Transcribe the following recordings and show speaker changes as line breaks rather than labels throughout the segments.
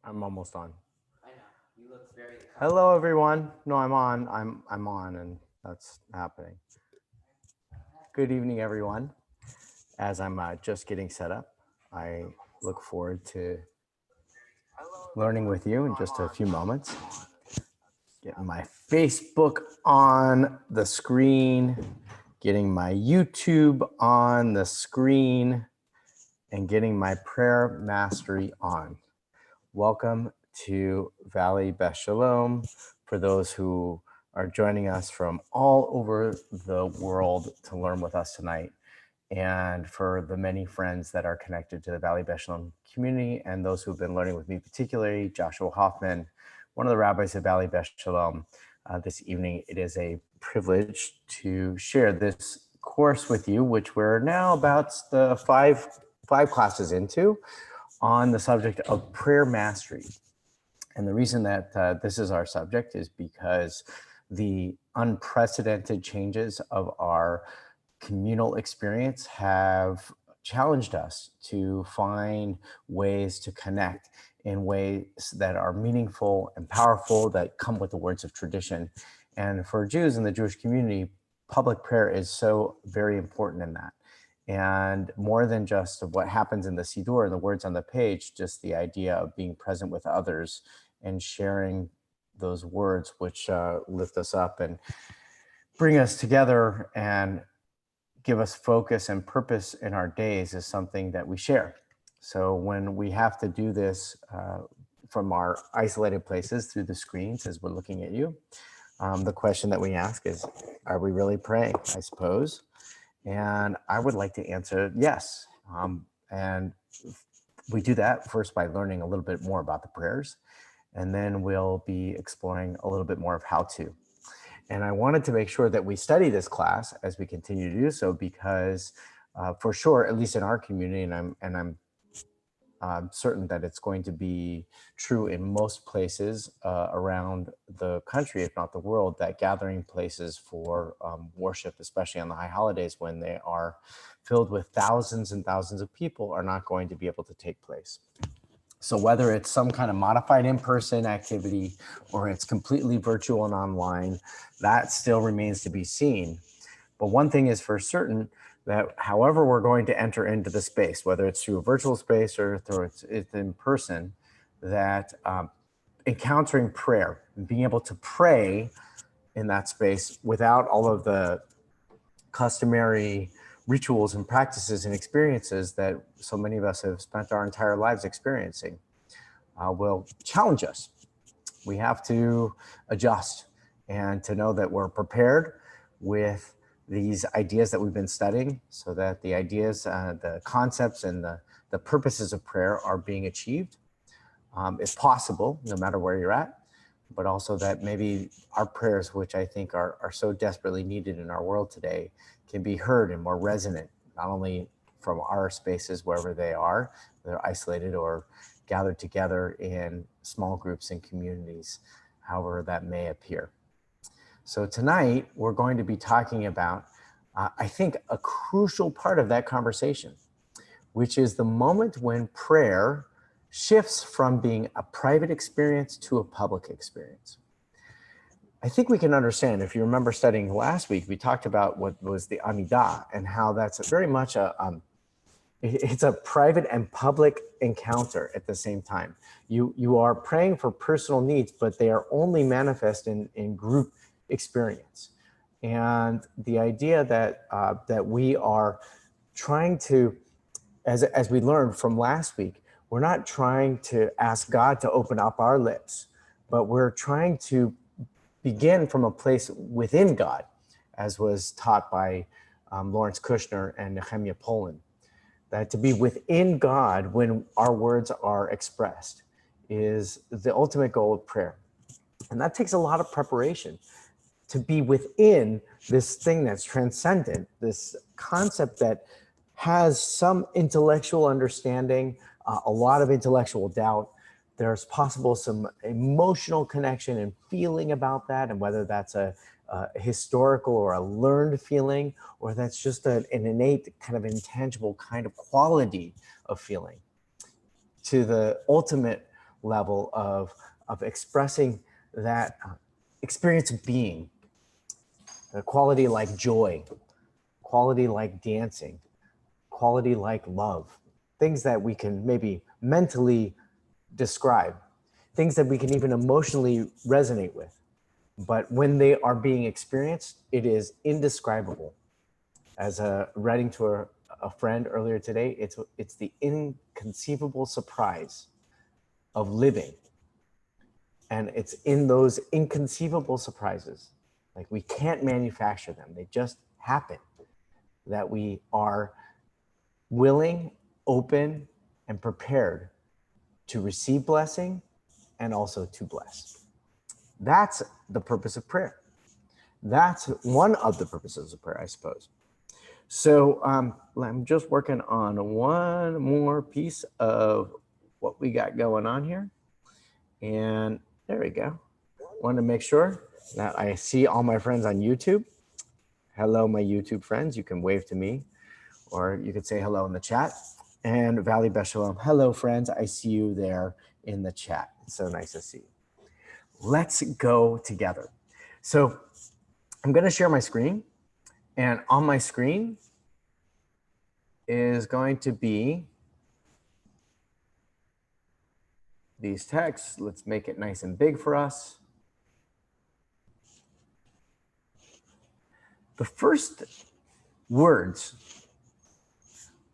I'm almost on.
I know. You look very
Hello,
comfortable.
everyone. No, I'm on. I'm on, and that's happening. Good evening, everyone. As I'm just getting set up, I look forward to learning with you in just a few moments. Getting my Facebook on the screen, getting my YouTube on the screen, and getting my prayer mastery on. Welcome to Valley Beth Shalom. For those who are joining us from all over the world to learn with us tonight, and for the many friends that are connected to the Valley Beth Shalom community and those who've been learning with me, particularly Joshua Hoffman, one of the rabbis of Valley Beth Shalom. This evening, it is a privilege to share this course with you, which we're now about the five classes into, on the subject of prayer mastery. And the reason that this is our subject is because the unprecedented changes of our communal experience have challenged us to find ways to connect in ways that are meaningful and powerful, that come with the words of tradition. And for Jews in the Jewish community, public prayer is so very important in that. And more than just what happens in the Siddur and the words on the page, just the idea of being present with others and sharing those words which lift us up and bring us together and give us focus and purpose in our days is something that we share. So when we have to do this from our isolated places through the screens as we're looking at you, the question that we ask is, are we really praying, I suppose? And I would like to answer yes. And we do that first by learning a little bit more about the prayers, and then we'll be exploring a little bit more of how to. And I wanted to make sure that we study this class as we continue to do so, because for sure, at least in our community, and I'm certain that it's going to be true in most places around the country, if not the world, that gathering places for worship, especially on the high holidays when they are filled with thousands and thousands of people, are not going to be able to take place. So whether it's some kind of modified in-person activity or it's completely virtual and online, that still remains to be seen. But one thing is for certain, that however we're going to enter into the space, whether it's through a virtual space or through it's in person, that encountering prayer and being able to pray in that space without all of the customary rituals and practices and experiences that so many of us have spent our entire lives experiencing will challenge us. We have to adjust and to know that we're prepared with these ideas that we've been studying, so that the ideas, the concepts, and the purposes of prayer are being achieved, if possible, no matter where you're at, but also that maybe our prayers, which I think are so desperately needed in our world today, can be heard and more resonant, not only from our spaces, wherever they are, they're isolated or gathered together in small groups and communities, however that may appear. So tonight, we're going to be talking about, I think, a crucial part of that conversation, which is the moment when prayer shifts from being a private experience to a public experience. I think we can understand, if you remember studying last week, we talked about what was the Amidah and how that's very much it's a private and public encounter at the same time. You are praying for personal needs, but they are only manifest in group experience. And the idea that that we are trying to, as we learned from last week, we're not trying to ask God to open up our lips, but we're trying to begin from a place within God, as was taught by Lawrence Kushner and Nehemiah Poland. That to be within God when our words are expressed is the ultimate goal of prayer. And that takes a lot of preparation, to be within this thing that's transcendent, this concept that has some intellectual understanding, a lot of intellectual doubt. There's possible some emotional connection and feeling about that, and whether that's a historical or a learned feeling, or that's just an innate kind of intangible kind of quality of feeling, to the ultimate level of expressing that experience of being, a quality like joy, quality like dancing, quality like love, things that we can maybe mentally describe, things that we can even emotionally resonate with. But when they are being experienced, it is indescribable. As writing to a friend earlier today, it's the inconceivable surprise of living. And it's in those inconceivable surprises, like we can't manufacture them, they just happen, that we are willing, open, and prepared to receive blessing and also to bless. That's the purpose of prayer. That's one of the purposes of prayer, I suppose. So I'm just working on one more piece of what we got going on here. And there we go. Want to make sure that I see all my friends on YouTube. Hello, my YouTube friends. You can wave to me, or you could say hello in the chat. And Valley Beshalom. Hello, friends. I see you there in the chat. It's so nice to see you. Let's go together. So I'm going to share my screen. And on my screen is going to be these texts. Let's make it nice and big for us. The first words,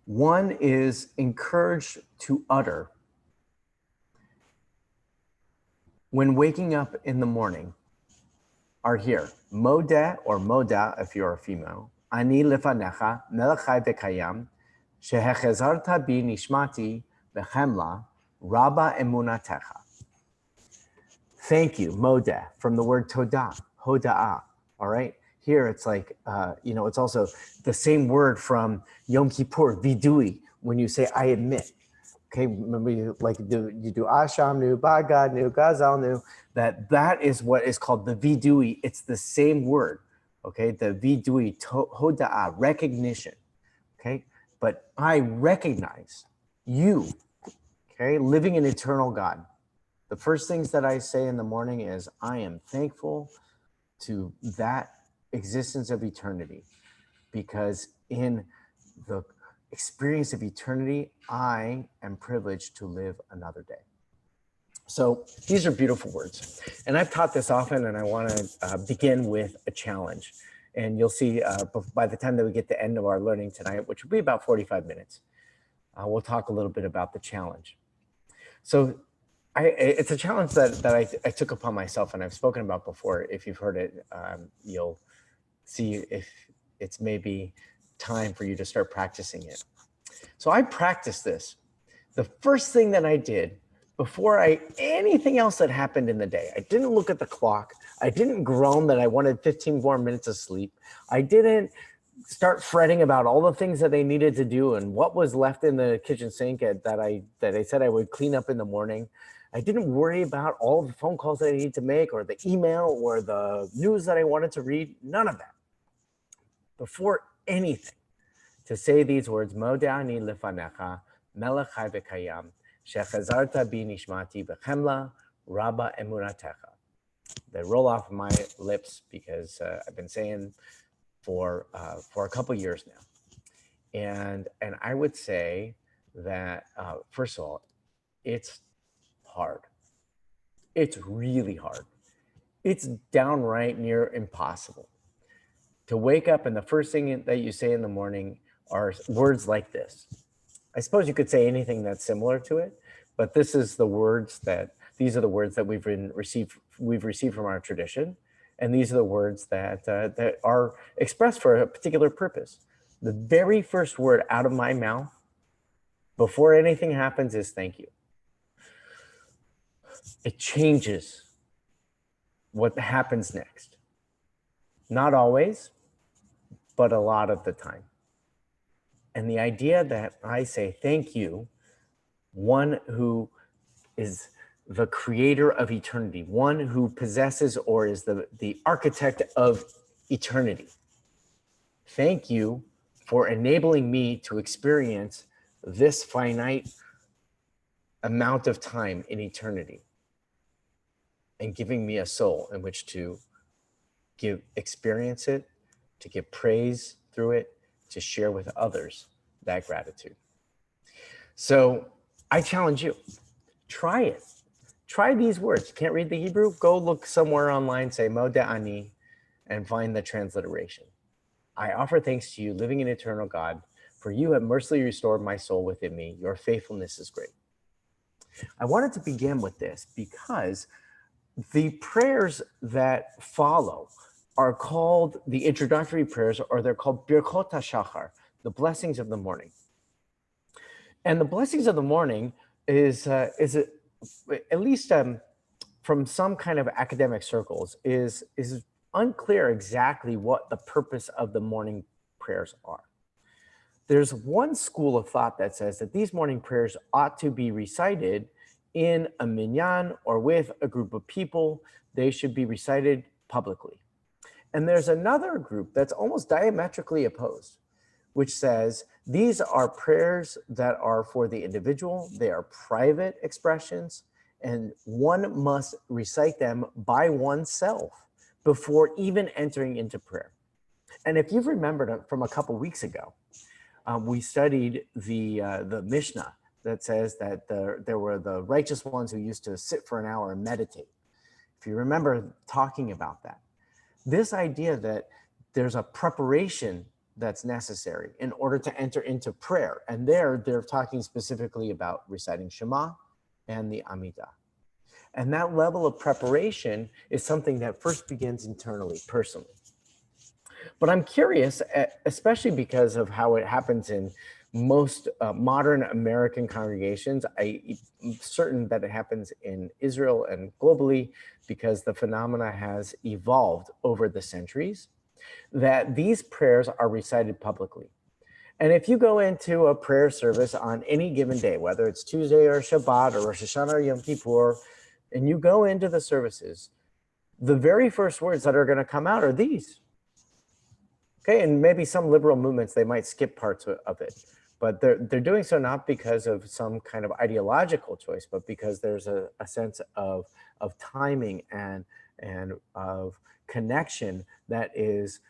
one is encouraged to utter. When waking up in the morning, are here. Modeh or moda if you're a female. Ani lefanecha melachai v'kayam shehechezarta bi nishmati v'chemla rabba emunatecha. Thank you, modeh, from the word todah, hoda'ah. All right. Here it's like, it's also the same word from Yom Kippur, vidui, when you say, I admit. Okay, remember you do asham nu, bagad nu, gazal nu, that is what is called the vidui. It's the same word, okay? The vidui, hoda'ah, recognition, okay? But I recognize you, okay? Living in eternal God. The first things that I say in the morning is, I am thankful to that existence of eternity, because in the experience of eternity, I am privileged to live another day. So these are beautiful words. And I've taught this often, and I want to begin with a challenge. And you'll see by the time that we get to the end of our learning tonight, which will be about 45 minutes, we'll talk a little bit about the challenge. So it's a challenge that I took upon myself, and I've spoken about before. If you've heard it, you'll see if it's maybe time for you to start practicing it. So I practiced this. The first thing that I did before anything else that happened in the day, I didn't look at the clock. I didn't groan that I wanted 15 more minutes of sleep. I didn't start fretting about all the things that I needed to do and what was left in the kitchen sink that I said I would clean up in the morning. I didn't worry about all the phone calls that I needed to make, or the email, or the news that I wanted to read. None of that. Before anything, to say these words, Modani lefanecha, melachai v'kayam, shechazarta bi nishmati v'chemla, rabba emunatecha. They roll off my lips because I've been saying for a couple years now. And I would say that, first of all, it's hard. It's really hard. It's downright near impossible to wake up and the first thing that you say in the morning are words like this. I suppose you could say anything that's similar to it, but these are the words that we've received from our tradition, and these are the words that are expressed for a particular purpose. The very first word out of my mouth before anything happens is thank you. It changes what happens next. Not always, but a lot of the time. And the idea that I say thank you, one who is the creator of eternity, one who possesses or is the architect of eternity. Thank you for enabling me to experience this finite amount of time in eternity and giving me a soul in which to experience it, to give praise through it, to share with others that gratitude. So I challenge you, try it. Try these words. You can't read the Hebrew? Go look somewhere online, say Moda Ani, and find the transliteration. I offer thanks to you, living in eternal God, for you have mercifully restored my soul within me. Your faithfulness is great. I wanted to begin with this because the prayers that follow are called the introductory prayers, or they're called Birko Dashakar, the blessings of the morning. And the blessings of the morning is at least from some kind of academic circles, is unclear exactly what the purpose of the morning prayers are. There's one school of thought that says that these morning prayers ought to be recited in a minyan or with a group of people. They should be recited publicly. And there's another group that's almost diametrically opposed, which says these are prayers that are for the individual. They are private expressions, and one must recite them by oneself before even entering into prayer. And if you've remembered from a couple weeks ago, we studied the Mishnah that says that there were the righteous ones who used to sit for an hour and meditate. If you remember talking about that, this idea that there's a preparation that's necessary in order to enter into prayer. And they're talking specifically about reciting Shema and the Amidah. And that level of preparation is something that first begins internally, personally. But I'm curious, especially because of how it happens in most modern American congregations. I'm certain that it happens in Israel and globally because the phenomena has evolved over the centuries, that these prayers are recited publicly. And if you go into a prayer service on any given day, whether it's Tuesday or Shabbat or Rosh Hashanah or Yom Kippur, and you go into the services, the very first words that are going to come out are these. Okay, and maybe some liberal movements, they might skip parts of it, but they're doing so not because of some kind of ideological choice, but because there's a sense of timing and of connection that is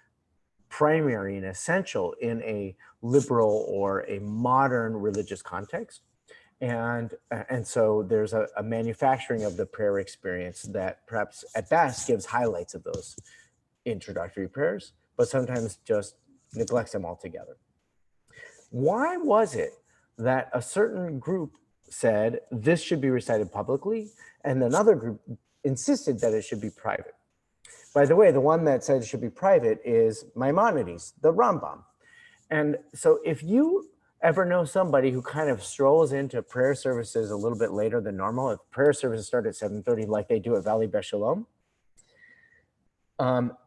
primary and essential in a liberal or a modern religious context. And so there's a manufacturing of the prayer experience that perhaps at best gives highlights of those introductory prayers, but sometimes just neglects them altogether. Why was it that a certain group said this should be recited publicly and another group insisted that it should be private? By the way, the one that said it should be private is Maimonides, the Rambam. And so if you ever know somebody who kind of strolls into prayer services a little bit later than normal, if prayer services start at 7:30 like they do at Valley Beshalom,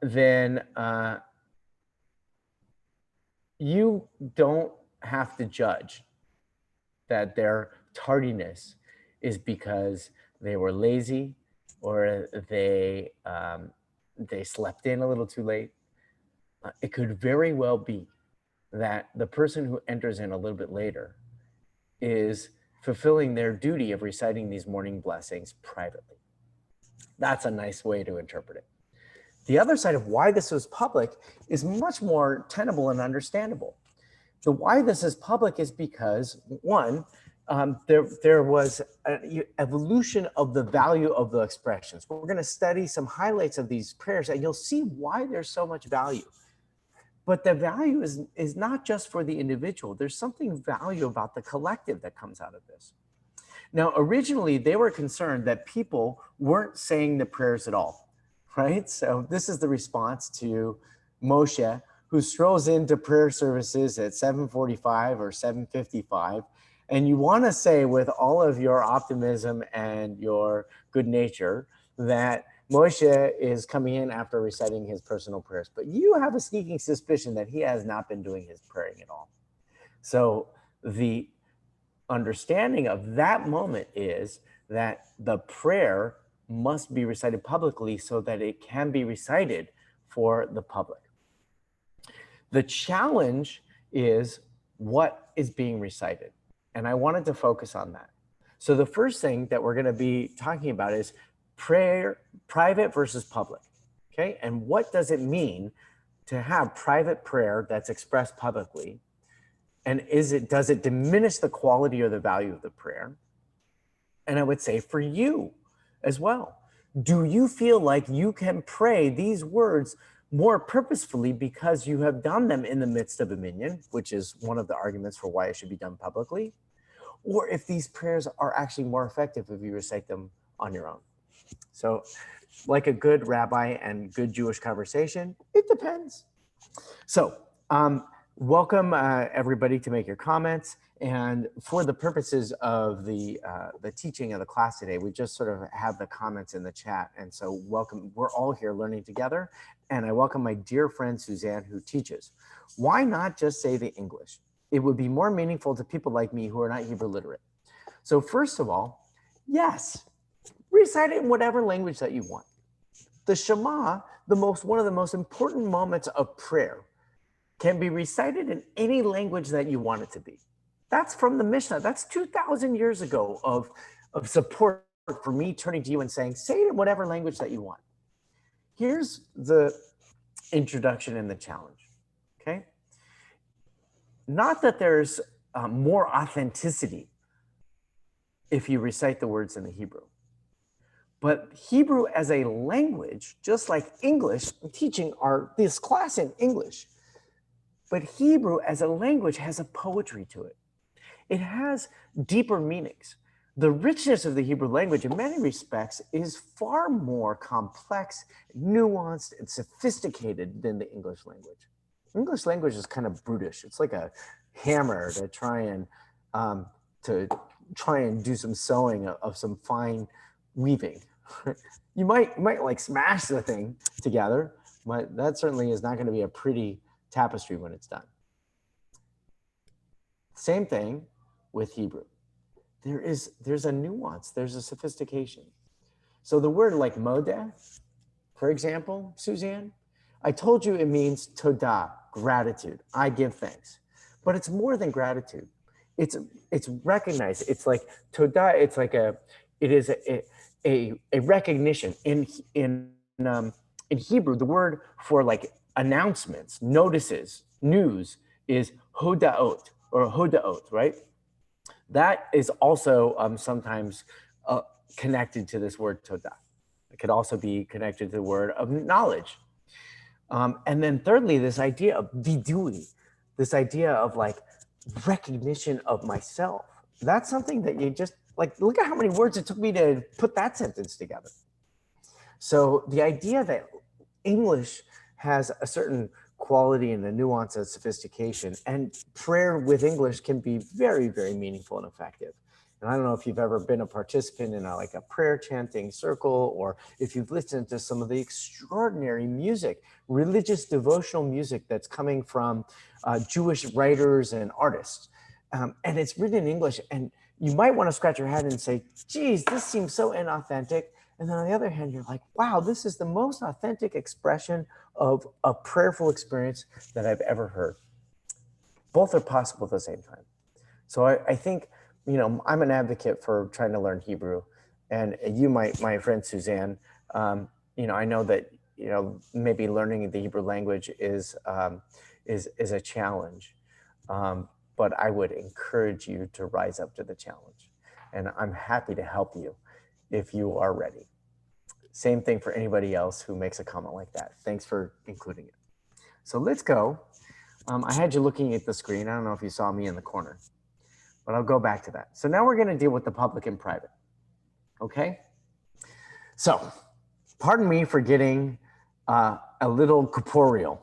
then you don't have to judge that their tardiness is because they were lazy or they slept in a little too late. It could very well be that the person who enters in a little bit later is fulfilling their duty of reciting these morning blessings privately. That's a nice way to interpret it. The other side of why this was public is much more tenable and understandable. The why this is public is because, one, there was an evolution of the value of the expressions. We're going to study some highlights of these prayers, and you'll see why there's so much value. But the value is not just for the individual. There's something value about the collective that comes out of this. Now, originally, they were concerned that people weren't saying the prayers at all, right? So this is the response to Moshe, who strolls into prayer services at 7:45 or 7:55. And you want to say with all of your optimism and your good nature that Moshe is coming in after reciting his personal prayers, but you have a sneaking suspicion that he has not been doing his praying at all. So the understanding of that moment is that the prayer must be recited publicly so that it can be recited for the public. The challenge is what is being recited. And I wanted to focus on that. So the first thing that we're going to be talking about is prayer, private versus public. Okay. And what does it mean to have private prayer that's expressed publicly? And does it diminish the quality or the value of the prayer? And I would say for you as well, do you feel like you can pray these words more purposefully because you have done them in the midst of a minyan, which is one of the arguments for why it should be done publicly? Or if these prayers are actually more effective if you recite them on your own? So, like a good rabbi and good Jewish conversation, it depends. So, welcome everybody to make your comments. And for the purposes of the teaching of the class today, we just sort of have the comments in the chat. And so welcome, we're all here learning together. And I welcome my dear friend Suzanne, who teaches. Why not just say the English? It would be more meaningful to people like me who are not Hebrew literate. So first of all, yes, recite it in whatever language that you want. The Shema, one of the most important moments of prayer, can be recited in any language that you want it to be. That's from the Mishnah. That's 2,000 years ago of support for me turning to you and saying, say it in whatever language that you want. Here's the introduction and the challenge, okay? Not that there's more authenticity if you recite the words in the Hebrew, but Hebrew as a language, just like English, I'm teaching this class in English, but Hebrew as a language has a poetry to it. It has deeper meanings. The richness of the Hebrew language in many respects is far more complex, nuanced, and sophisticated than the English language. English language is kind of brutish. It's like a hammer to try and do some sewing of some fine weaving. You might like smash the thing together, but that certainly is not going to be a pretty tapestry when it's done. Same thing with Hebrew. There's a nuance, there's a sophistication. So the word like modeh, for example, Suzanne, I told you it means todah, gratitude. I give thanks. But it's more than gratitude. It's recognized. It's like todah, it is a recognition. In Hebrew, the word for like announcements, notices, news is hodaot or hodaot, right? That is also sometimes connected to this word todah. It could also be connected to the word of knowledge. And then thirdly, this idea of vidui, this idea of like recognition of myself. That's something that you just like, look at how many words it took me to put that sentence together. So the idea that English has a certain quality and a nuance and sophistication, and prayer with English can be very, very meaningful and effective. And I don't know if you've ever been a participant in a prayer chanting circle, or if you've listened to some of the extraordinary music, religious devotional music that's coming from Jewish writers and artists. And it's written in English, and you might want to scratch your head and say, geez, this seems so inauthentic. And then on the other hand, you're like, wow, this is the most authentic expression of a prayerful experience that I've ever heard. Both are possible at the same time. So I think, I'm an advocate for trying to learn Hebrew. And you, my friend Suzanne, I know that, maybe learning the Hebrew language is a challenge. But I would encourage you to rise up to the challenge. And I'm happy to help you if you are ready. Same thing for anybody else who makes a comment like that. Thanks for including it. So let's go. I had you looking at the screen. I don't know if you saw me in the corner, but I'll go back to that. So now we're going to deal with the public and private. Okay? So pardon me for getting a little corporeal,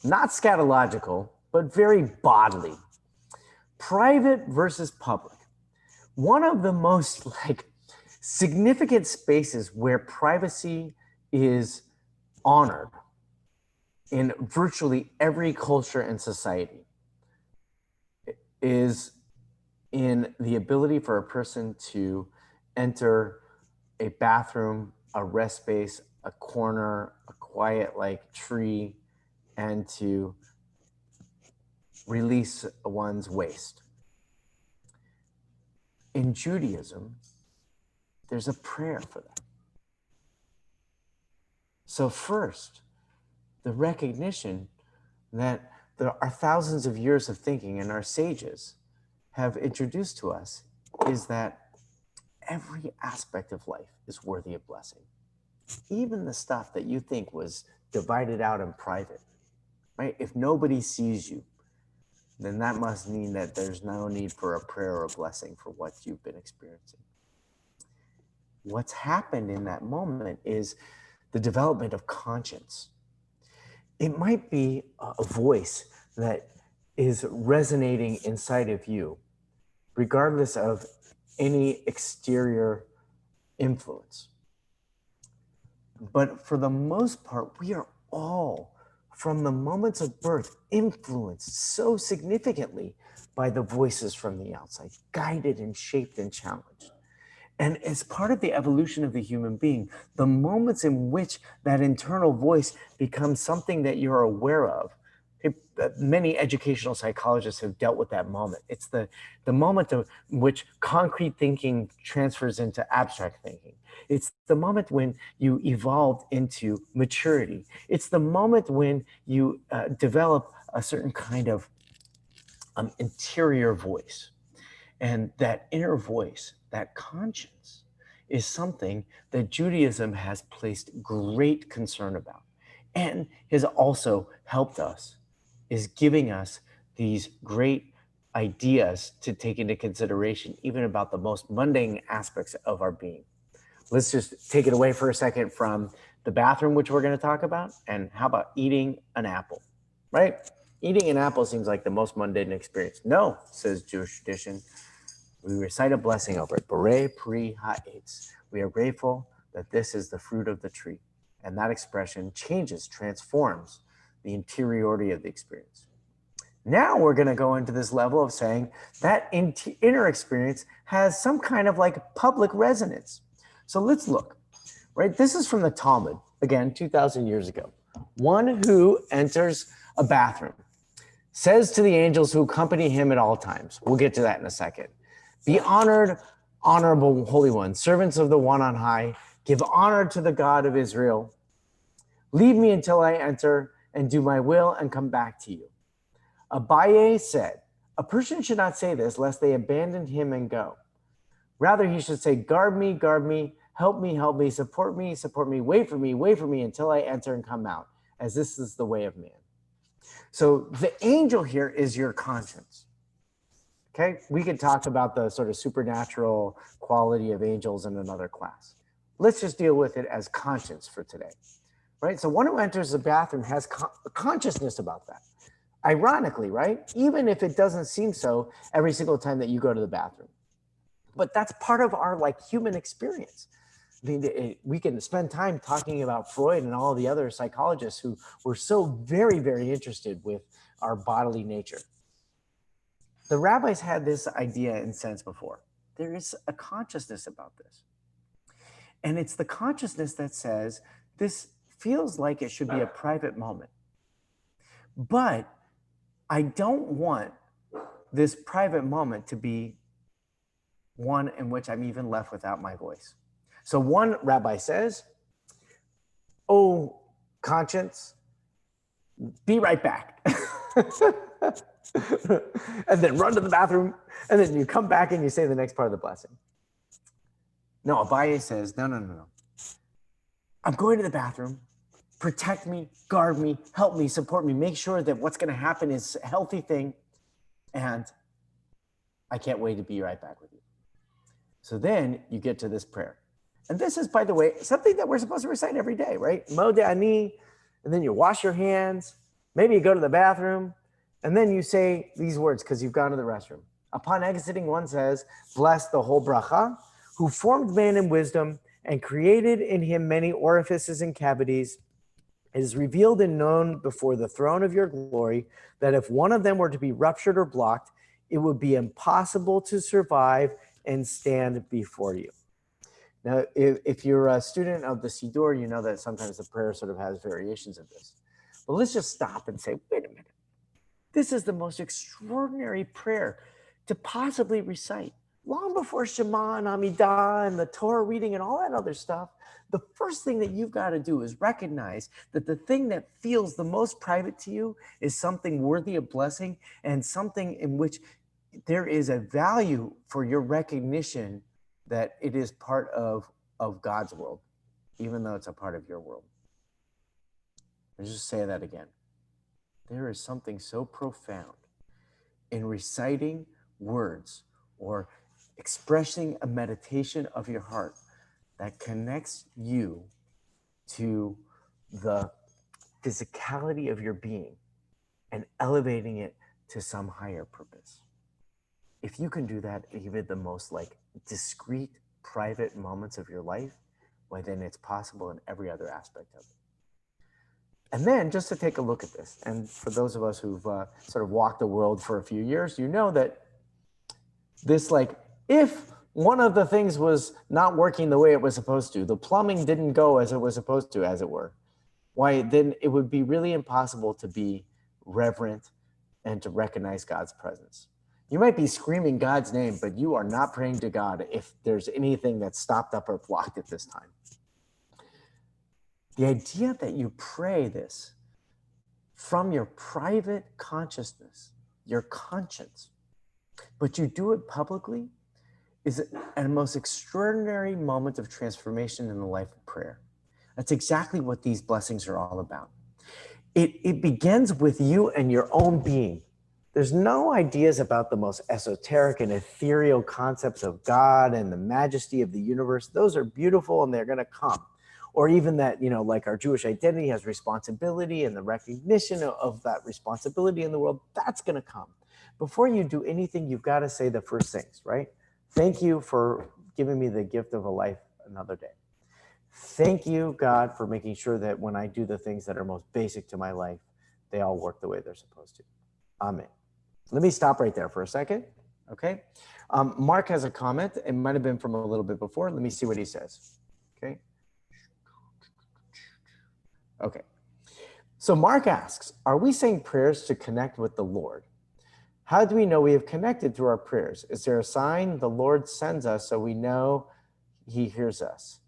not scatological, but very bodily. Private versus public. One of the most significant spaces where privacy is honored in virtually every culture and society is in the ability for a person to enter a bathroom, a rest space, a corner, a quiet tree, and to release one's waste. in Judaism, there's a prayer for them. So first, the recognition that there are thousands of years of thinking and our sages have introduced to us is that every aspect of life is worthy of blessing. Even the stuff that you think was divided out in private, right? If nobody sees you, then that must mean that there's no need for a prayer or blessing for what you've been experiencing. What's happened in that moment is the development of conscience. It might be a voice that is resonating inside of you, regardless of any exterior influence. But for the most part, we are all, from the moments of birth, influenced so significantly by the voices from the outside, guided and shaped and challenged. And as part of the evolution of the human being, the moments in which that internal voice becomes something that you're aware of, many educational psychologists have dealt with that moment. It's the moment of which concrete thinking transfers into abstract thinking. It's the moment when you evolved into maturity. It's the moment when you develop a certain kind of interior voice. And that inner voice, that conscience, is something that Judaism has placed great concern about and has also helped us, is giving us these great ideas to take into consideration, even about the most mundane aspects of our being. Let's just take it away for a second from the bathroom, which we're going to talk about, and how about eating an apple, right? Eating an apple seems like the most mundane experience. No, says Jewish tradition. We recite a blessing over it. Borei pri ha'etz. We are grateful that this is the fruit of the tree. And that expression changes, transforms the interiority of the experience. Now we're going to go into this level of saying that inner experience has some kind of like public resonance. So let's look, right? This is from the Talmud, again, 2,000 years ago. One who enters a bathroom says to the angels who accompany him at all times. We'll get to that in a second. Be honored, honorable Holy One, servants of the One on high, give honor to the God of Israel. Leave me until I enter and do my will and come back to you. Abaye said, a person should not say this lest they abandon him and go. Rather, he should say, guard me, help me, support me, wait for me until I enter and come out, as this is the way of man. So the angel here is your conscience. Okay, we could talk about the sort of supernatural quality of angels in another class. Let's just deal with it as conscience for today, right? So one who enters the bathroom has consciousness about that. Ironically, right? Even if it doesn't seem so every single time that you go to the bathroom. But that's part of our like human experience. I mean, we can spend time talking about Freud and all the other psychologists who were so very, very interested with our bodily nature. The rabbis had this idea in sense before. There is a consciousness about this. And it's the consciousness that says, this feels like it should be a private moment. But I don't want this private moment to be one in which I'm even left without my voice. So one rabbi says, oh, conscience, be right back. And then run to the bathroom, and then you come back and you say the next part of the blessing. No, Abaye says, no. I'm going to the bathroom. Protect me, guard me, help me, support me. Make sure that what's going to happen is a healthy thing. And I can't wait to be right back with you. So then you get to this prayer. And this is, by the way, something that we're supposed to recite every day, right? Modeh ani, and then you wash your hands. Maybe you go to the bathroom, and then you say these words because you've gone to the restroom. Upon exiting, one says, bless the whole bracha, who formed man in wisdom and created in him many orifices and cavities. It is revealed and known before the throne of your glory that if one of them were to be ruptured or blocked, it would be impossible to survive and stand before you. Now, if you're a student of the Siddur, you know that sometimes the prayer sort of has variations of this. But let's just stop and say, wait a minute. This is the most extraordinary prayer to possibly recite. long before Shema and Amidah and the Torah reading and all that other stuff, the first thing that you've got to do is recognize that the thing that feels the most private to you is something worthy of blessing and something in which there is a value for your recognition that it is part of God's world, even though it's a part of your world. Let's just say that again. There is something so profound in reciting words or expressing a meditation of your heart that connects you to the physicality of your being and elevating it to some higher purpose. If you can do that, even the most like discrete, private moments of your life, well, then it's possible in every other aspect of it. And then just to take a look at this, and for those of us who've sort of walked the world for a few years, you know that this, like, if one of the things was not working the way it was supposed to, the plumbing didn't go as it was supposed to, as it were, why then it would be really impossible to be reverent and to recognize God's presence. You might be screaming God's name, but you are not praying to God if there's anything that's stopped up or blocked at this time. The idea that you pray this from your private consciousness, your conscience, but you do it publicly is a most extraordinary moment of transformation in the life of prayer. That's exactly what these blessings are all about. It begins with you and your own being. There's no ideas about the most esoteric and ethereal concepts of God and the majesty of the universe. Those are beautiful and they're going to come. Or even that, like our Jewish identity has responsibility and the recognition of that responsibility in the world, that's going to come. Before you do anything, you've got to say the first things, right? Thank you for giving me the gift of a life another day. Thank you, God, for making sure that when I do the things that are most basic to my life, they all work the way they're supposed to. Amen. Let me stop right there for a second, okay? Mark has a comment. It might have been from a little bit before. Let me see what he says, okay? Okay. So Mark asks, are we saying prayers to connect with the Lord? How do we know we have connected through our prayers? Is there a sign the Lord sends us so we know he hears us?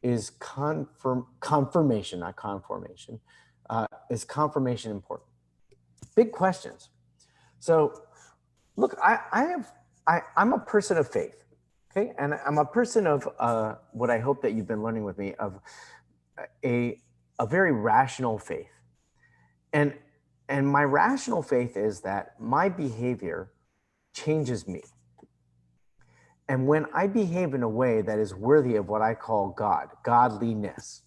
Is confirmation, not conformation, is confirmation important? Big questions. So look, I'm a person of faith, okay? And I'm a person of what I hope that you've been learning with me, of a very rational faith. And my rational faith is that my behavior changes me. And when I behave in a way that is worthy of what I call godliness,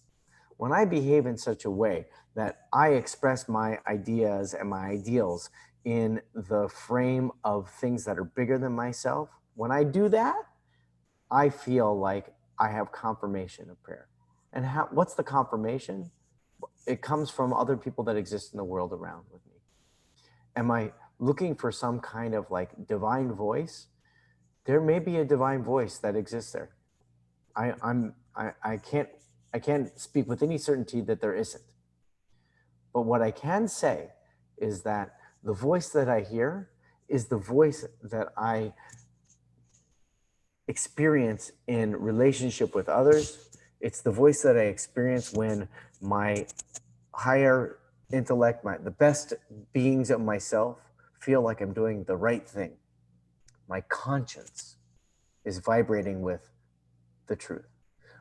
when I behave in such a way that I express my ideas and my ideals in the frame of things that are bigger than myself, when I do that, I feel like I have confirmation of prayer. And what's the confirmation? It comes from other people that exist in the world around with me. Am I looking for some kind of like divine voice? There may be a divine voice that exists there. I can't speak with any certainty that there isn't. But what I can say is that the voice that I hear is the voice that I experience in relationship with others. It's the voice that I experience when my higher intellect, the best beings of myself, feel like I'm doing the right thing. My conscience is vibrating with the truth.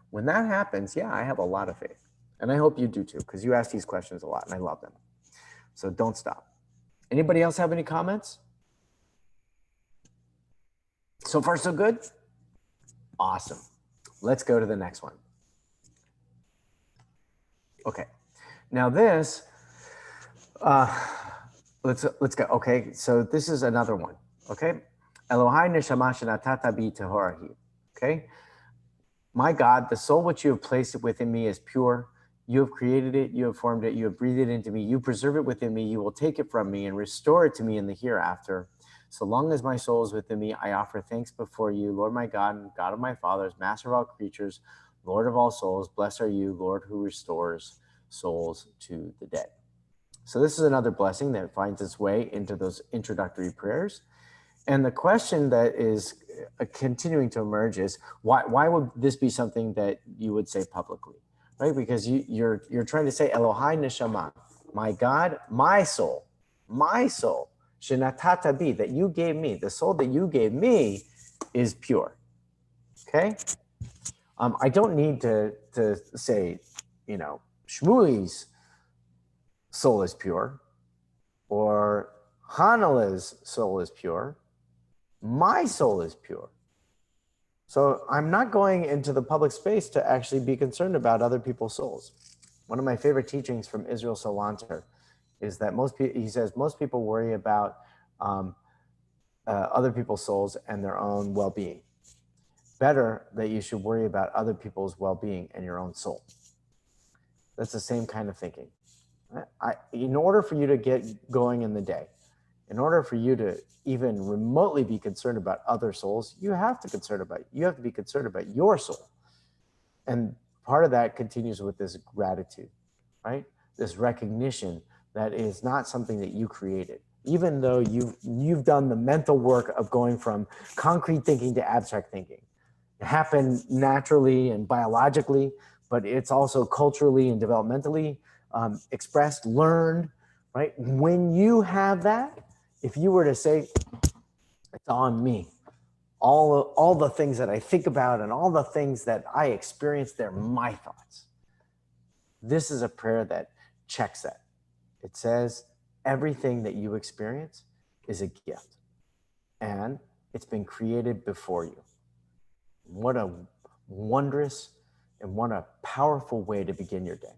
When that happens, yeah, I have a lot of faith. And I hope you do too, because you ask these questions a lot and I love them. So don't stop. Anybody else have any comments? So far, so good? Awesome. Let's go to the next one. Okay. Now this, let's go. Okay, so this is another one. Okay. Elohai neshama shenatata bi tehorahi. Okay. My God, the soul which you have placed within me is pure. You have created it, you have formed it, you have breathed it into me, you preserve it within me, you will take it from me and restore it to me in the hereafter. So long as my soul is within me, I offer thanks before you, Lord my God, and God of my fathers, master of all creatures, Lord of all souls. Blessed are you, Lord, who restores souls to the dead. So this is another blessing that finds its way into those introductory prayers. And the question that is continuing to emerge is why would this be something that you would say publicly, right? Because you're trying to say Elohai neshama, my God, my soul, shenatata bi, that you gave me, the soul that you gave me is pure. Okay, I don't need to say, Shmui's soul is pure, or Hanala's soul is pure. My soul is pure. So I'm not going into the public space to actually be concerned about other people's souls. One of my favorite teachings from Israel Salanter is that he says most people worry about other people's souls and their own well-being. Better that you should worry about other people's well-being and your own soul. That's the same kind of thinking. In order for you to get going in the day, in order for you to even remotely be concerned about other souls, you have to be concerned about your soul. And part of that continues with this gratitude, right? This recognition that is not something that you created. Even though you've done the mental work of going from concrete thinking to abstract thinking. It happened naturally and biologically, but it's also culturally and developmentally expressed, learned, right? When you have that, if you were to say, it's on me, all the things that I think about and all the things that I experience, they're my thoughts. This is a prayer that checks that. It says, everything that you experience is a gift, and it's been created before you. What a wondrous and what a powerful way to begin your day.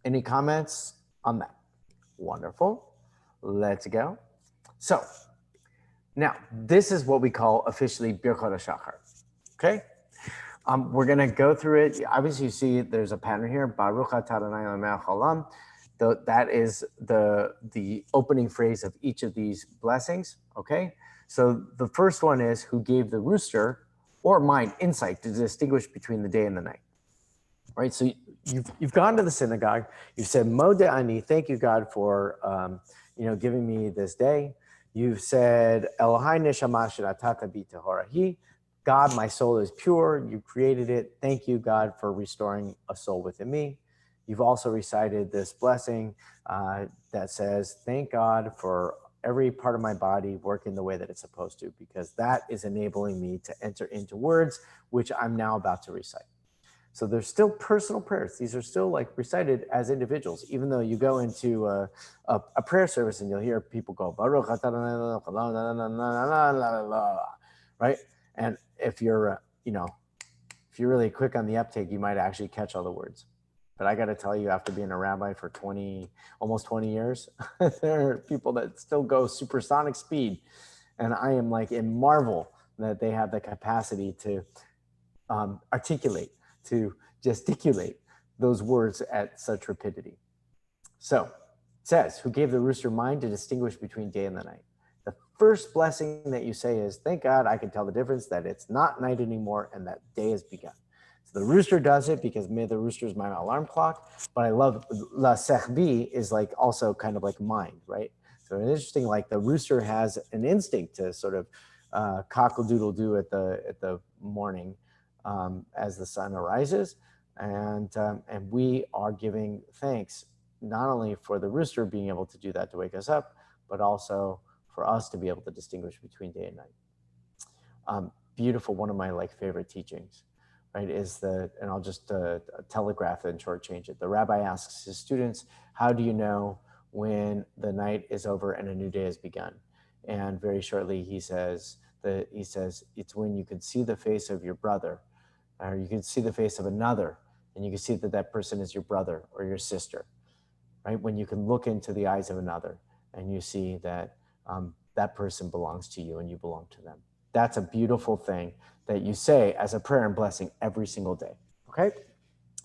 Any comments on that? Wonderful. Let's go. So now this is what we call officially Birko Dashakar. Okay. We're going to go through it. Obviously, you see there's a pattern here. Baruch atah Adonai Eloheinu haolam. That is the opening phrase of each of these blessings. Okay. So the first one is who gave the rooster or mind insight to distinguish between the day and the night. Right. So you've gone to the synagogue. You've said Modeh ani, thank you God for giving me this day. You've said Elohai neshama shenatata bi tehorahi. God, my soul is pure. You created it. Thank you, God, for restoring a soul within me. You've also recited this blessing that says, thank God for every part of my body working the way that it's supposed to, because that is enabling me to enter into words, which I'm now about to recite. So there's still personal prayers. These are still like recited as individuals, even though you go into a prayer service and you'll hear people go, Baruch atah, right? And if you're, if you're really quick on the uptake, you might actually catch all the words. But I got to tell you, after being a rabbi for almost 20 years, there are people that still go supersonic speed. And I am like in marvel that they have the capacity to articulate, to gesticulate those words at such rapidity. So it says, who gave the rooster mind to distinguish between day and the night. The first blessing that you say is, thank God I can tell the difference that it's not night anymore and that day has begun. So the rooster does it because the rooster is my alarm clock, but I love la sechbi is like also kind of like mind, right? So it's interesting, like the rooster has an instinct to sort of cockle-doodle-doo at the morning as the sun arises. And we are giving thanks not only for the rooster being able to do that to wake us up, but also for us to be able to distinguish between day and night. Beautiful, one of my favorite teachings, right, is and I'll just telegraph it and shortchange it. The rabbi asks his students, how do you know when the night is over and a new day has begun? And very shortly he says, it's when you can see the face of your brother, or you can see the face of another, and you can see that that person is your brother or your sister, right? When you can look into the eyes of another and you see that that person belongs to you and you belong to them. That's a beautiful thing that you say as a prayer and blessing every single day, okay?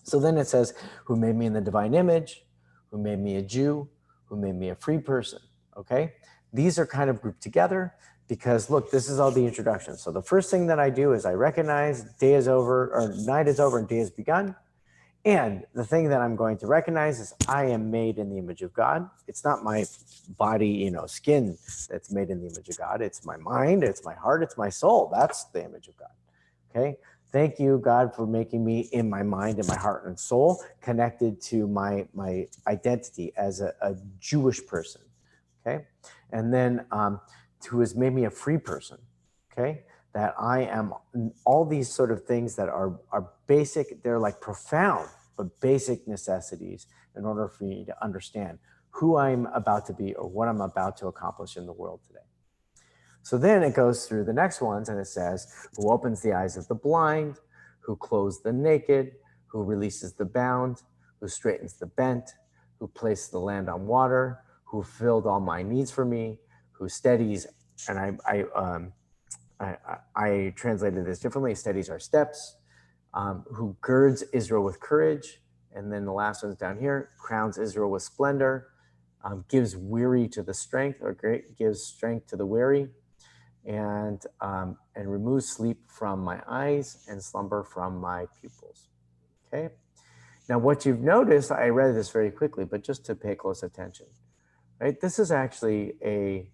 So then it says, who made me in the divine image, who made me a Jew, who made me a free person, okay? These are kind of grouped together because look, this is all the introduction. So the first thing that I do is I recognize day is over, or night is over and day has begun. And the thing that I'm going to recognize is I am made in the image of God. It's not my body, skin that's made in the image of God. It's my mind, it's my heart, it's my soul. That's the image of God. Okay. Thank you, God, for making me in my mind and my heart and soul connected to my identity as a Jewish person. Okay. And then who has made me a free person. Okay. That I am all these sort of things that are basic, they're like profound, but basic necessities in order for me to understand who I'm about to be or what I'm about to accomplish in the world today. So then it goes through the next ones and it says, who opens the eyes of the blind, who clothes the naked, who releases the bound, who straightens the bent, who placed the land on water, who filled all my needs for me, who steadies, and I translated this differently, steadies our steps, who girds Israel with courage, and then the last one's down here, crowns Israel with splendor, gives weary to the strength, or gives strength to the weary, and removes sleep from my eyes and slumber from my pupils. Okay. Now, what you've noticed, I read this very quickly, but just to pay close attention, right? This is actually a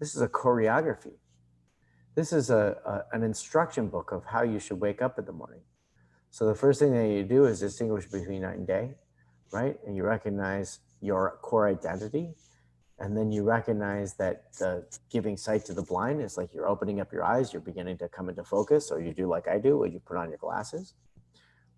choreography. This is an instruction book of how you should wake up in the morning. So the first thing that you do is distinguish between night and day, right? And you recognize your core identity. And then you recognize that giving sight to the blind is like you're opening up your eyes, you're beginning to come into focus, or you do like I do, where you put on your glasses,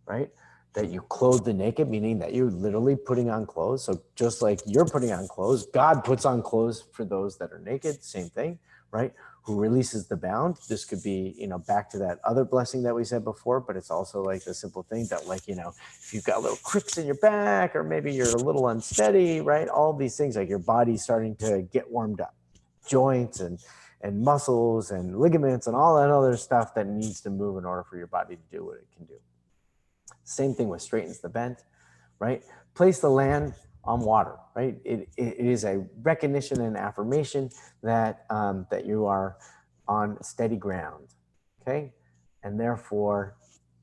right? That you clothe the naked, meaning that you're literally putting on clothes. So just like you're putting on clothes, God puts on clothes for those that are naked, same thing, right? Who releases the bound. This could be, back to that other blessing that we said before, but it's also like the simple thing that like, if you've got little cricks in your back, or maybe you're a little unsteady, right? All these things, like your body's starting to get warmed up, joints and muscles and ligaments and all that other stuff that needs to move in order for your body to do what it can do. Same thing with straightens the bent, right? Place the land on water, right? It is a recognition and affirmation that that you are on steady ground, okay? And therefore,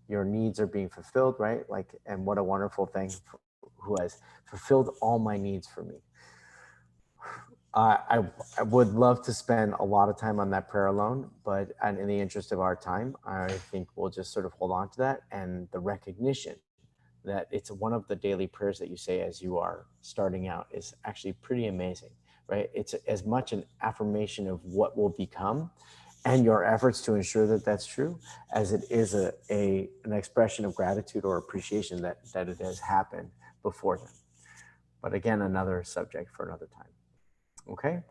your needs are being fulfilled, right? Like, and what a wonderful thing, who has fulfilled all my needs for me. I would love to spend a lot of time on that prayer alone, but in the interest of our time, I think we'll just sort of hold on to that, and the recognition that it's one of the daily prayers that you say as you are starting out is actually pretty amazing, right? It's as much an affirmation of what will become and your efforts to ensure that that's true as it is an expression of gratitude or appreciation that it has happened before them. But again, another subject for another time. Okay.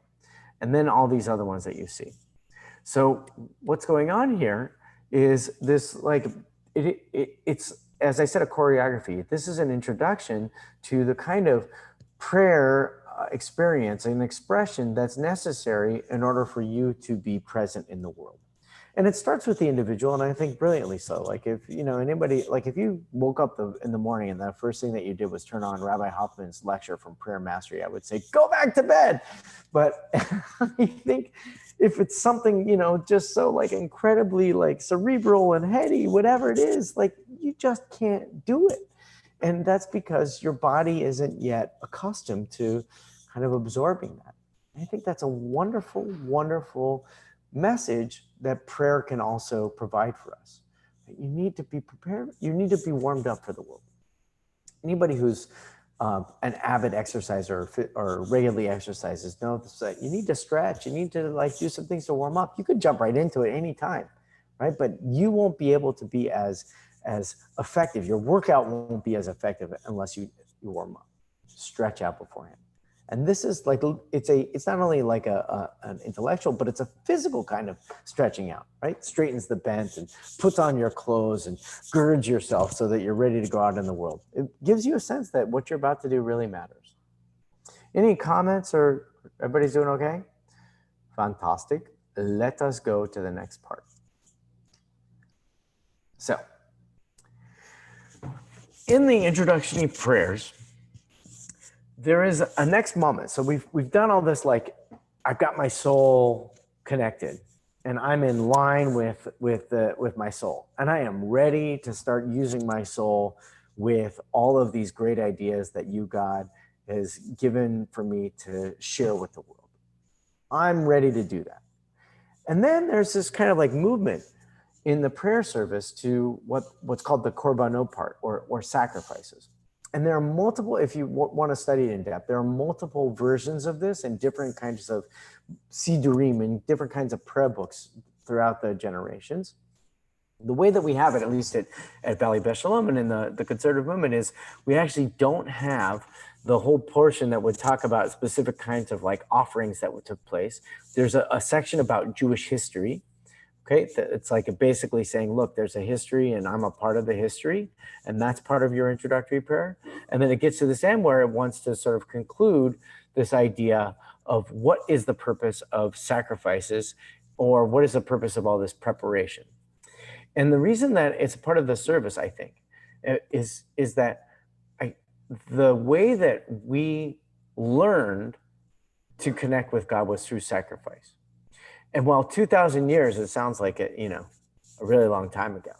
And then all these other ones that you see. So what's going on here is this, like, it's, as I said, a choreography. This is an introduction to the kind of prayer experience and expression that's necessary in order for you to be present in the world. And it starts with the individual, and I think brilliantly so. Like, if anybody, like if you woke up in the morning and the first thing that you did was turn on Rabbi Hoffman's lecture from Prayer Mastery, I would say, go back to bed. But I think if it's something, just so like incredibly like cerebral and heady, whatever it is, like you just can't do it. And that's because your body isn't yet accustomed to kind of absorbing that. I think that's a wonderful, wonderful message that prayer can also provide for us. You need to be prepared. You need to be warmed up for the world. Anybody who's an avid exerciser or regularly exercises knows that you need to stretch. You need to like do some things to warm up. You could jump right into it anytime, right? But you won't be able to be as effective. Your workout won't be as effective unless you warm up, stretch out beforehand. And this is like, it's not only like an intellectual, but it's a physical kind of stretching out, right? Straightens the bent and puts on your clothes and girds yourself so that you're ready to go out in the world. It gives you a sense that what you're about to do really matters. Any comments, or everybody's doing okay? Fantastic. Let us go to the next part. So, in the introductory prayers, there is a next moment. So we've done all this, like I've got my soul connected and I'm in line with my soul, and I am ready to start using my soul with all of these great ideas that you, God, has given for me to share with the world. I'm ready to do that. And then there's this kind of like movement in the prayer service to what's called the korbanot part, or sacrifices. And there are multiple, if you want to study it in depth, there are multiple versions of this and different kinds of sidurim and different kinds of prayer books throughout the generations. The way that we have it, at least at Valley Beth Shalom and in the conservative movement, is we actually don't have the whole portion that would talk about specific kinds of like offerings that took place. There's a section about Jewish history. Okay, it's like basically saying, look, there's a history and I'm a part of the history, and that's part of your introductory prayer. And then it gets to this end where it wants to sort of conclude this idea of what is the purpose of sacrifices, or what is the purpose of all this preparation. And the reason that it's a part of the service, I think, is that the way that we learned to connect with God was through sacrifice. And while 2,000 years, it sounds like it, a really long time ago,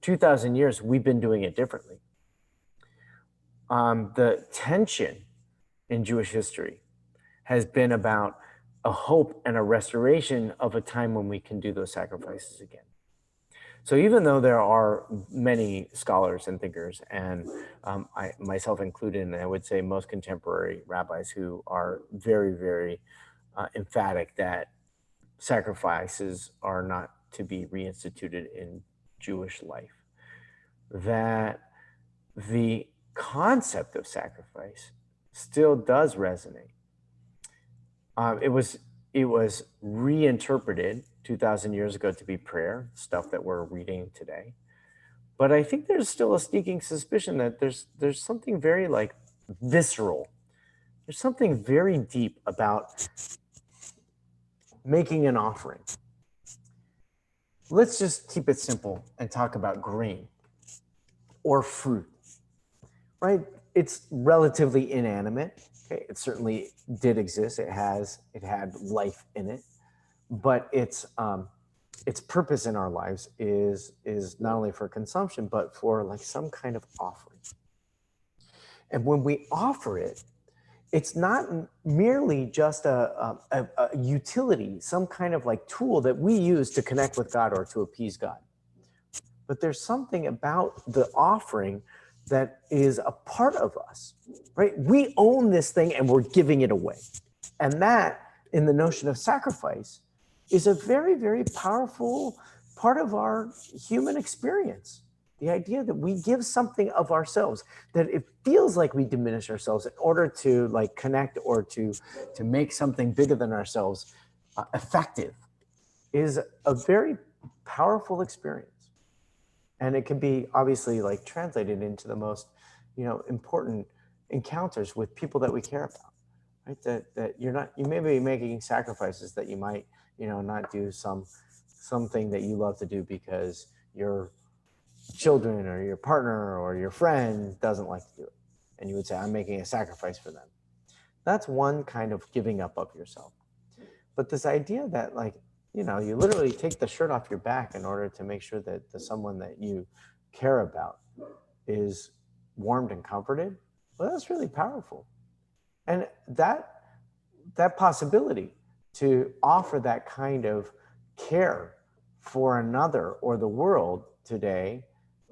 2,000 years, we've been doing it differently. The tension in Jewish history has been about a hope and a restoration of a time when we can do those sacrifices again. So even though there are many scholars and thinkers, and I myself included, and I would say most contemporary rabbis who are very, very emphatic that sacrifices are not to be reinstituted in Jewish life, that the concept of sacrifice still does resonate. It was reinterpreted 2,000 years ago to be prayer, stuff that we're reading today. But I think there's still a sneaking suspicion that there's something very like visceral. There's something very deep about making an offering. Let's just keep it simple and talk about grain or fruit, right? It's relatively inanimate. Okay, it certainly did exist. It had life in it, but its purpose in our lives is not only for consumption, but for like some kind of offering. And when we offer it, it's not merely just a utility, some kind of like tool that we use to connect with God or to appease God. But there's something about the offering that is a part of us, right? We own this thing and we're giving it away. And that, in the notion of sacrifice, is a very, very powerful part of our human experience. The idea that we give something of ourselves, that it feels like we diminish ourselves in order to like connect or to make something bigger than ourselves effective, is a very powerful experience. And it can be obviously like translated into the most, important encounters with people that we care about, right? That you may be making sacrifices that you might, not do something that you love to do because your children or your partner or your friend doesn't like to do it. And you would say, I'm making a sacrifice for them. That's one kind of giving up of yourself. But this idea that like, you literally take the shirt off your back in order to make sure that someone that you care about is warmed and comforted, well, that's really powerful. And that possibility to offer that kind of care for another or the world today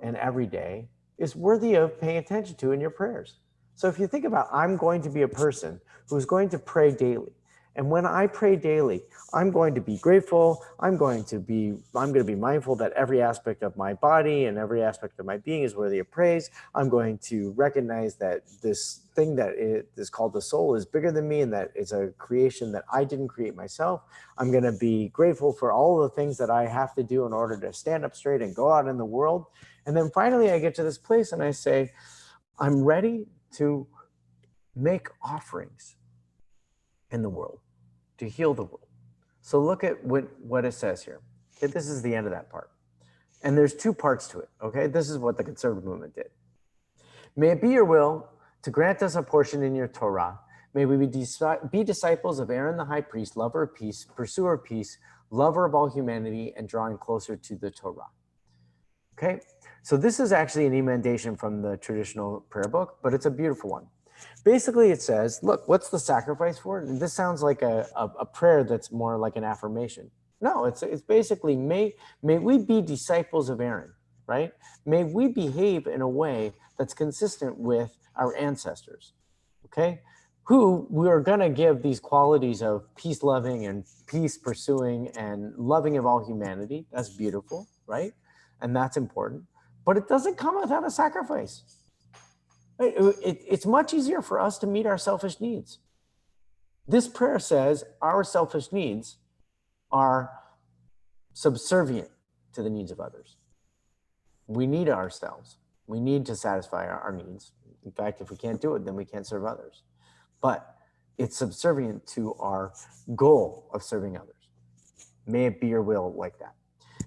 and every day is worthy of paying attention to in your prayers. So if you think about, I'm going to be a person who's going to pray daily. And when I pray daily, I'm going to be grateful. I'm going to be mindful that every aspect of my body and every aspect of my being is worthy of praise. I'm going to recognize that this thing that is called the soul is bigger than me and that it's a creation that I didn't create myself. I'm going to be grateful for all the things that I have to do in order to stand up straight and go out in the world. And then finally, I get to this place and I say, I'm ready to make offerings in the world, to heal the world. So look at what it says here. Okay, this is the end of that part. And there's two parts to it, okay? This is what the conservative movement did. May it be your will to grant us a portion in your Torah. May we be disciples of Aaron the high priest, lover of peace, pursuer of peace, lover of all humanity, and drawing closer to the Torah. Okay, so this is actually an emendation from the traditional prayer book, but it's a beautiful one. Basically, it says, look, what's the sacrifice for? And this sounds like a prayer that's more like an affirmation. No, it's basically, may we be disciples of Aaron, right? May we behave in a way that's consistent with our ancestors, okay? Who we are going to give these qualities of peace loving and peace pursuing and loving of all humanity. That's beautiful, right? And that's important. But it doesn't come without a sacrifice. It's much easier for us to meet our selfish needs. This prayer says our selfish needs are subservient to the needs of others. We need ourselves. We need to satisfy our needs. In fact, if we can't do it, then we can't serve others. But it's subservient to our goal of serving others. May it be your will, like that.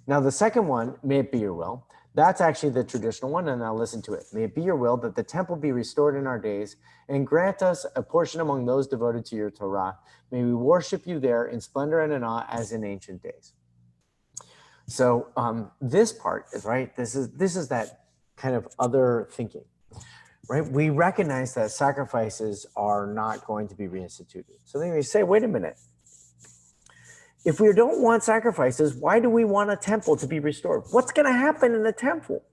Now, the second one, may it be your will, that's actually the traditional one, and now listen to it. May it be your will that the temple be restored in our days, and grant us a portion among those devoted to your Torah. May we worship you there in splendor and in awe as in ancient days. So this part is right. This is that kind of other thinking, right? We recognize that sacrifices are not going to be reinstituted. So then we say, wait a minute. If we don't want sacrifices, why do we want a temple to be restored? What's going to happen in the temple?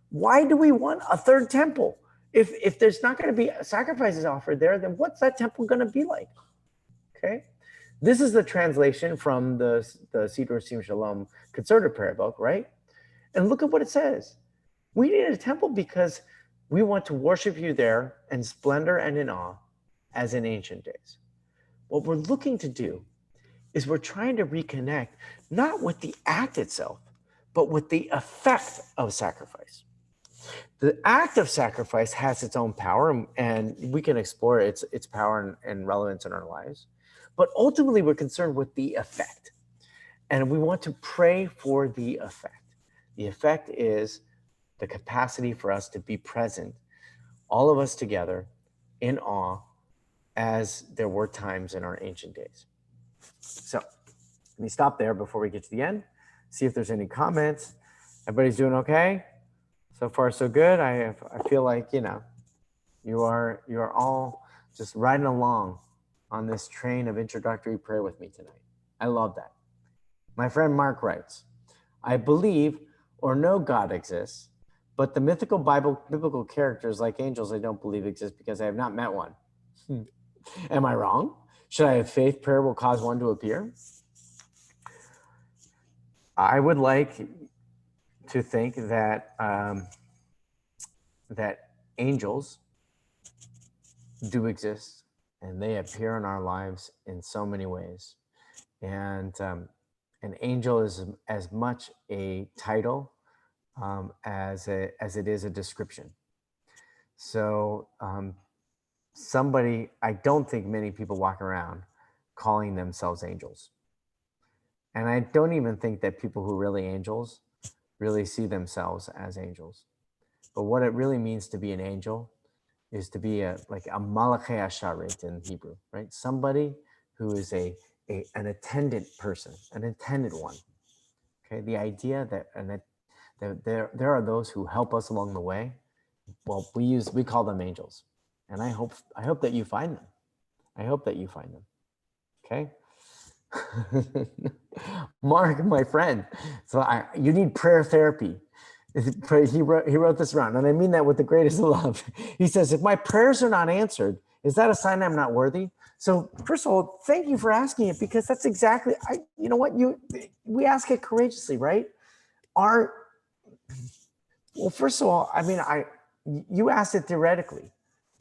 Why do we want a third temple? If there's not going to be sacrifices offered there, then what's that temple going to be like? Okay. This is the translation from the Siddur Sim Shalom conservative prayer book, right? And look at what it says. We need a temple because we want to worship you there in splendor and in awe as in ancient days. What we're looking to do is we're trying to reconnect not with the act itself, but with the effect of sacrifice. The act of sacrifice has its own power, and we can explore its power and relevance in our lives. But ultimately, we're concerned with the effect. And we want to pray for the effect. The effect is the capacity for us to be present, all of us together in awe, as there were times in our ancient days. So let me stop there before we get to the end, see if there's any comments. Everybody's doing okay? So far, so good. I feel like, you are all just riding along on this train of introductory prayer with me tonight. I love that. My friend Mark writes, I believe or know God exists, but the mythical biblical characters like angels I don't believe exist because I have not met one. Am I wrong? Should I have faith prayer will cause one to appear? I would like to think that that angels do exist, and they appear in our lives in so many ways. And an angel is as much a title as it is a description. So I don't think many people walk around calling themselves angels. And I don't even think that people who are really angels really see themselves as angels. But what it really means to be an angel is to be like a malachei asharet in Hebrew, right? Somebody who is an attendant person, an attendant one. Okay, the idea that there are those who help us along the way. Well, we call them angels, and I hope that you find them. I hope that you find them. Okay. Mark, my friend, so you need prayer therapy. He wrote this around, and I mean that with the greatest love. He says, if my prayers are not answered, is that a sign I'm not worthy? So first of all, thank you for asking it, because that's exactly, you know what, we ask it courageously, right? Well, first of all, I mean, you asked it theoretically.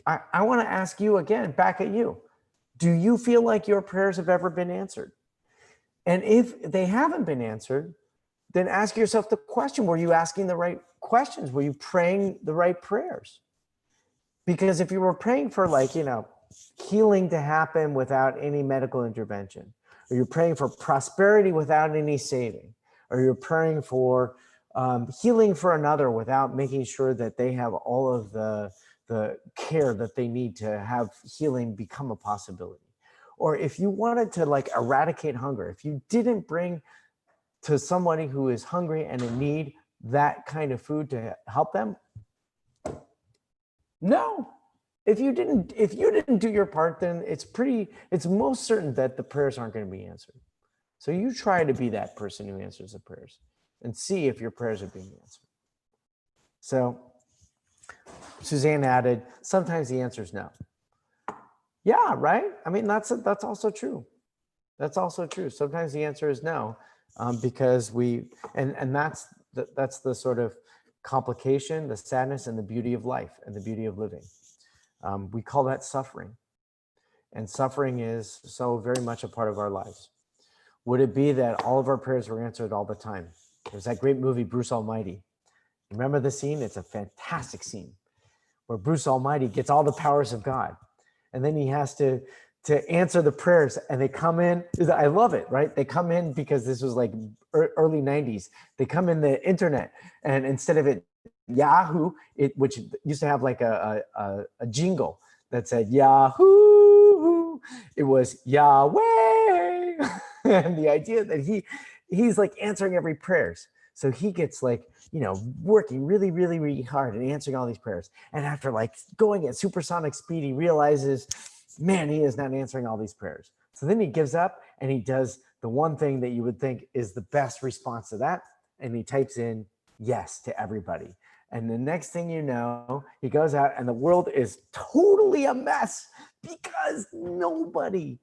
I want to ask you again, back at you. Do you feel like your prayers have ever been answered? And if they haven't been answered, then ask yourself the question, were you asking the right questions? Were you praying the right prayers? Because if you were praying for healing to happen without any medical intervention, or you're praying for prosperity without any saving, or you're praying for healing for another without making sure that they have all of the care that they need to have healing become a possibility. Or if you wanted to eradicate hunger, if you didn't bring to somebody who is hungry and in need that kind of food to help them? No. If you didn't do your part, then it's most certain that the prayers aren't going to be answered. So you try to be that person who answers the prayers and see if your prayers are being answered. So Suzanne added, sometimes the answer is no. Yeah, right? I mean, that's also true. That's also true. Sometimes the answer is no, because that's the sort of complication, the sadness, and the beauty of life and the beauty of living. We call that suffering. And suffering is so very much a part of our lives. Would it be that all of our prayers were answered all the time? There's that great movie, Bruce Almighty. Remember the scene? It's a fantastic scene where Bruce Almighty gets all the powers of God. And then he has to answer the prayers, and they come in. I love it, right? They come in because this was like early 90s. They come in the internet, and instead of it Yahoo, which used to have like a jingle that said Yahoo, it was Yahweh. And the idea that he's like answering every prayers. So he gets like, working really, really, really hard and answering all these prayers. And after like going at supersonic speed, he realizes, man, he is not answering all these prayers. So then he gives up and he does the one thing that you would think is the best response to that. And he types in yes to everybody. And the next thing you know, he goes out and the world is totally a mess because nobody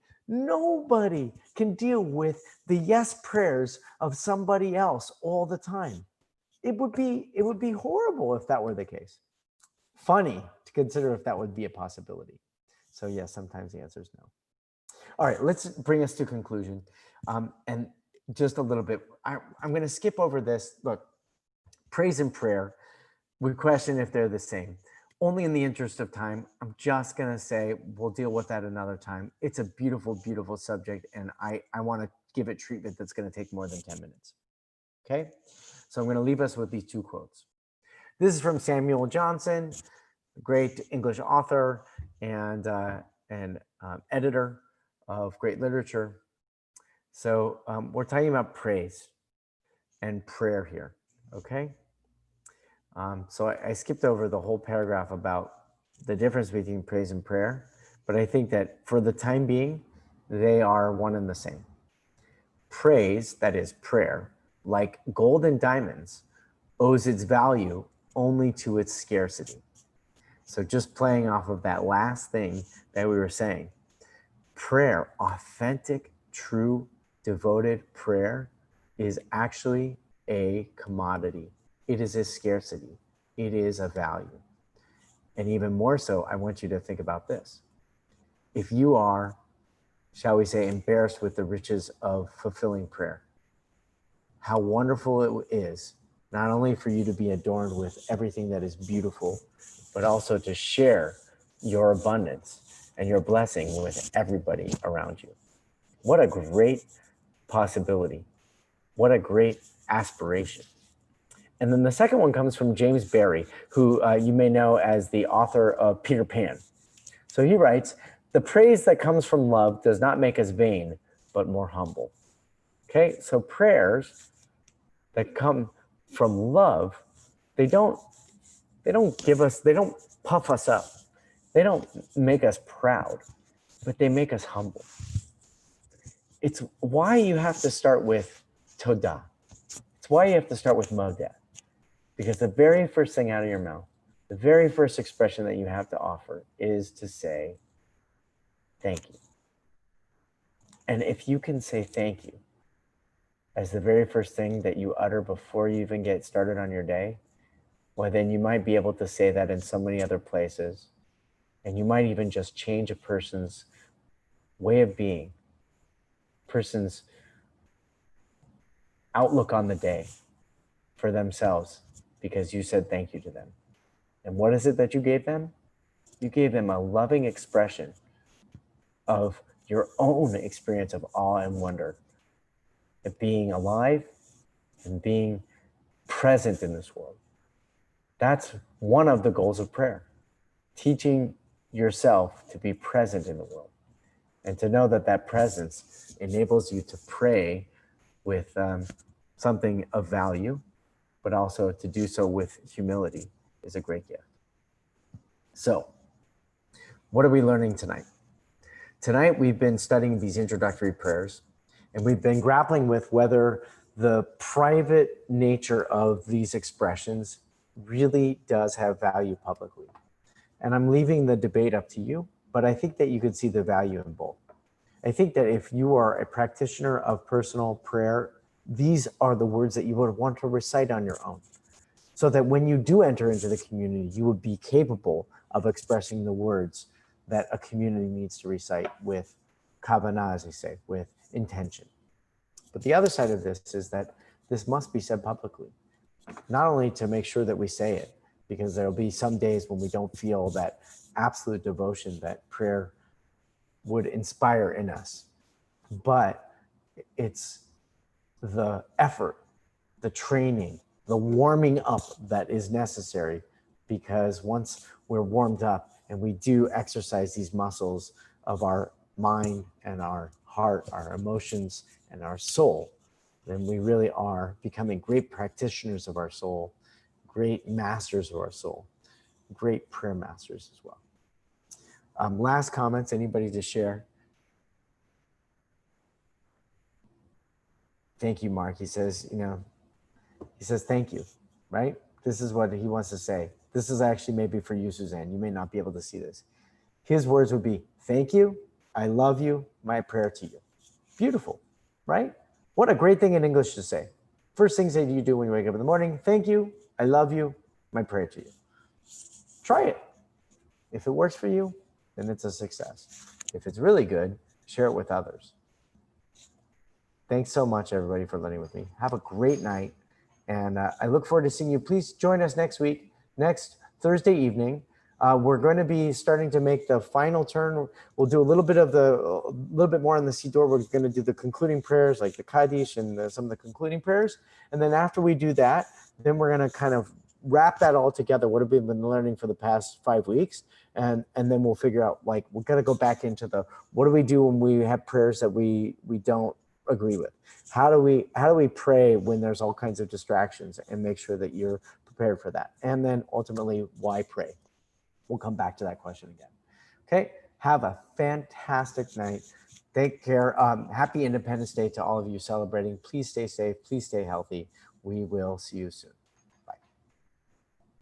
can deal with the yes prayers of somebody else all the time. It would be horrible if that were the case. Funny to consider if that would be a possibility. So yes, sometimes the answer is no. All right, let's bring us to conclusion. And just a little bit, I'm going to skip over this. Look, praise and prayer, we question if they're the same. Only in the interest of time, I'm just going to say we'll deal with that another time. It's a beautiful, beautiful subject, and I want to give it treatment that's going to take more than 10 minutes. Okay? So I'm going to leave us with these two quotes. This is from Samuel Johnson, a great English author and editor of great literature. So we're talking about praise and prayer here, okay? So I skipped over the whole paragraph about the difference between praise and prayer, but I think that for the time being, they are one and the same. Praise, that is prayer, like gold and diamonds, owes its value only to its scarcity. So just playing off of that last thing that we were saying, prayer, authentic, true, devoted prayer is actually a commodity. It is a scarcity. It is a value. And even more so, I want you to think about this. If you are, shall we say, embarrassed with the riches of fulfilling prayer, how wonderful it is, not only for you to be adorned with everything that is beautiful, but also to share your abundance and your blessing with everybody around you. What a great possibility. What a great aspiration. And then the second one comes from James Barrie, who you may know as the author of Peter Pan. So he writes, "The praise that comes from love does not make us vain, but more humble." Okay, so prayers that come from love, they don't puff us up. They don't make us proud, but they make us humble. It's why you have to start with Todah. It's why you have to start with Modeh. Because the very first thing out of your mouth, the very first expression that you have to offer is to say, thank you. And if you can say thank you as the very first thing that you utter before you even get started on your day, well, then you might be able to say that in so many other places. And you might even just change a person's way of being, person's outlook on the day for themselves, because you said thank you to them. And what is it that you gave them? You gave them a loving expression of your own experience of awe and wonder, of being alive and being present in this world. That's one of the goals of prayer, teaching yourself to be present in the world and to know that that presence enables you to pray with something of value but also to do so with humility is a great gift. So, what are we learning tonight? Tonight, we've been studying these introductory prayers, and we've been grappling with whether the private nature of these expressions really does have value publicly. And I'm leaving the debate up to you, but I think that you could see the value in both. I think that if you are a practitioner of personal prayer, these are the words that you would want to recite on your own, so that when you do enter into the community, you would be capable of expressing the words that a community needs to recite with kavanah, as we say, with intention. But the other side of this is that this must be said publicly, not only to make sure that we say it, because there'll be some days when we don't feel that absolute devotion that prayer would inspire in us, but it's the effort, the training, the warming up that is necessary, because once we're warmed up and we do exercise these muscles of our mind and our heart, our emotions and our soul, then we really are becoming great practitioners of our soul, great masters of our soul, great prayer masters as well. Last comments, anybody to share? Thank you, Mark. He says, thank you, right? This is what he wants to say. This is actually maybe for you, Suzanne. You may not be able to see this. His words would be, thank you, I love you, my prayer to you. Beautiful, right? What a great thing in English to say. First things that you do when you wake up in the morning, thank you, I love you, my prayer to you. Try it. If it works for you, then it's a success. If it's really good, share it with others. Thanks so much, everybody, for learning with me. Have a great night. And I look forward to seeing you. Please join us next week, next Thursday evening. We're going to be starting to make the final turn. We'll do a little bit more on the Siddur. We're going to do the concluding prayers, like the Kaddish and some of the concluding prayers. And then after we do that, then we're going to kind of wrap that all together. What have we been learning for the past 5 weeks? And then we'll figure out, like, we're going to go back into what do we do when we have prayers that we don't agree with? How do we pray when there's all kinds of distractions, and make sure that you're prepared for that? And then ultimately, why pray? We'll come back to that question again. Okay, have a fantastic night. Take care. Happy Independence Day to all of you celebrating. Please stay safe. Please stay healthy. We will see you soon.